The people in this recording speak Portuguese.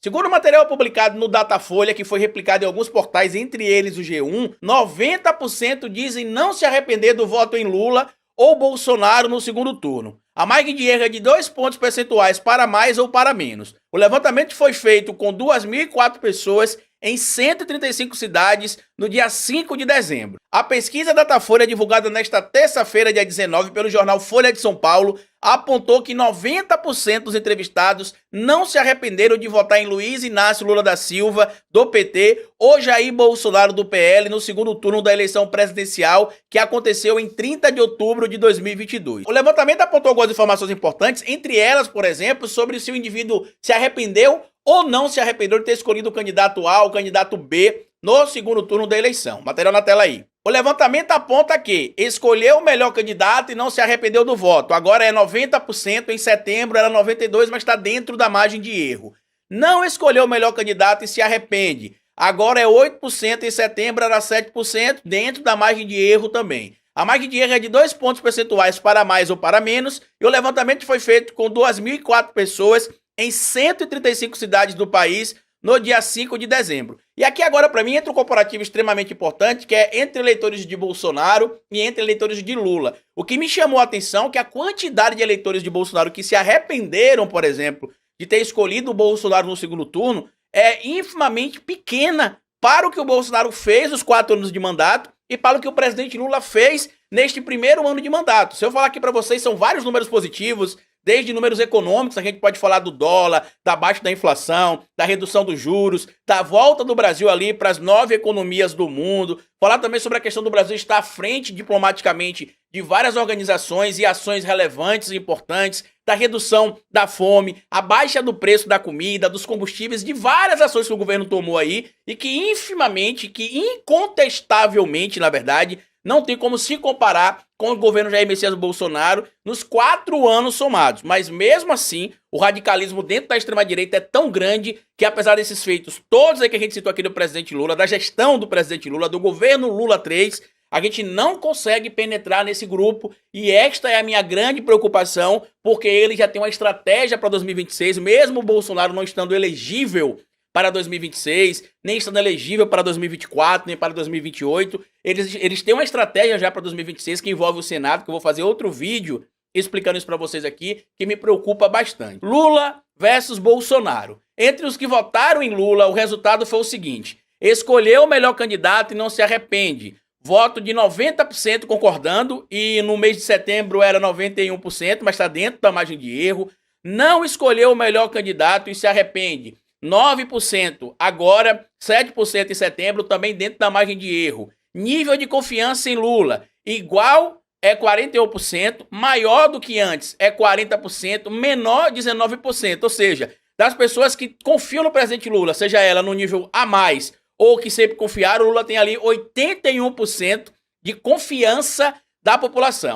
Segundo o material publicado no Datafolha, que foi replicado em alguns portais, entre eles o G1, 90% dizem não se arrepender do voto em Lula ou Bolsonaro no segundo turno. A margem de erro é de 2 pontos percentuais para mais ou para menos. O levantamento foi feito com 2.004 pessoas em 135 cidades no dia 5 de dezembro. A pesquisa Datafolha, divulgada nesta terça-feira, dia 19, pelo jornal Folha de São Paulo, apontou que 90% dos entrevistados não se arrependeram de votar em Luiz Inácio Lula da Silva, do PT, ou Jair Bolsonaro, do PL, no segundo turno da eleição presidencial, que aconteceu em 30 de outubro de 2022. O levantamento apontou algumas informações importantes, entre elas, por exemplo, sobre se o indivíduo se arrependeu ou não se arrependeu de ter escolhido o candidato A ou o candidato B no segundo turno da eleição. Material na tela aí. O levantamento aponta que escolheu o melhor candidato e não se arrependeu do voto. Agora é 90%, em setembro era 92%, mas está dentro da margem de erro. Não escolheu o melhor candidato e se arrepende. Agora é 8%, em setembro era 7%, dentro da margem de erro também. A margem de erro é de 2 pontos percentuais para mais ou para menos, e o levantamento foi feito com 2.004 pessoas em 135 cidades do país no dia 5 de dezembro. E aqui agora para mim entra um comparativo extremamente importante, que é entre eleitores de Bolsonaro e entre eleitores de Lula. O que me chamou a atenção é que a quantidade de eleitores de Bolsonaro que se arrependeram, por exemplo, de ter escolhido o Bolsonaro no segundo turno é infimamente pequena para o que o Bolsonaro fez nos 4 anos de mandato e para o que o presidente Lula fez neste primeiro ano de mandato. Se eu falar aqui para vocês, são vários números positivos, desde números econômicos, a gente pode falar do dólar, da baixa da inflação, da redução dos juros, da volta do Brasil ali para as 9 economias do mundo, falar também sobre a questão do Brasil estar à frente diplomaticamente de várias organizações e ações relevantes e importantes, da redução da fome, a baixa do preço da comida, dos combustíveis, de várias ações que o governo tomou aí e que infimamente, que incontestavelmente, na verdade, não tem como se comparar com o governo Jair Messias Bolsonaro nos 4 anos somados. Mas mesmo assim, o radicalismo dentro da extrema-direita é tão grande que, apesar desses feitos todos aí que a gente citou aqui do presidente Lula, da gestão do presidente Lula, do governo Lula 3, a gente não consegue penetrar nesse grupo e esta é a minha grande preocupação, porque ele já tem uma estratégia para 2026, mesmo o Bolsonaro não estando elegível para 2026, nem estando elegível para 2024, nem para 2028. Eles têm uma estratégia já para 2026 que envolve o Senado, que eu vou fazer outro vídeo explicando isso para vocês aqui, que me preocupa bastante. Lula versus Bolsonaro. Entre os que votaram em Lula, o resultado foi o seguinte: escolheu o melhor candidato e não se arrepende. Voto de 90% concordando, e no mês de setembro era 91%, mas está dentro da margem de erro. Não escolheu o melhor candidato e se arrepende. 9%, agora 7% em setembro, também dentro da margem de erro. Nível de confiança em Lula, igual é 41%, maior do que antes é 40%, menor 19%. Ou seja, das pessoas que confiam no presidente Lula, seja ela no nível a mais ou que sempre confiaram, o Lula tem ali 81% de confiança da população.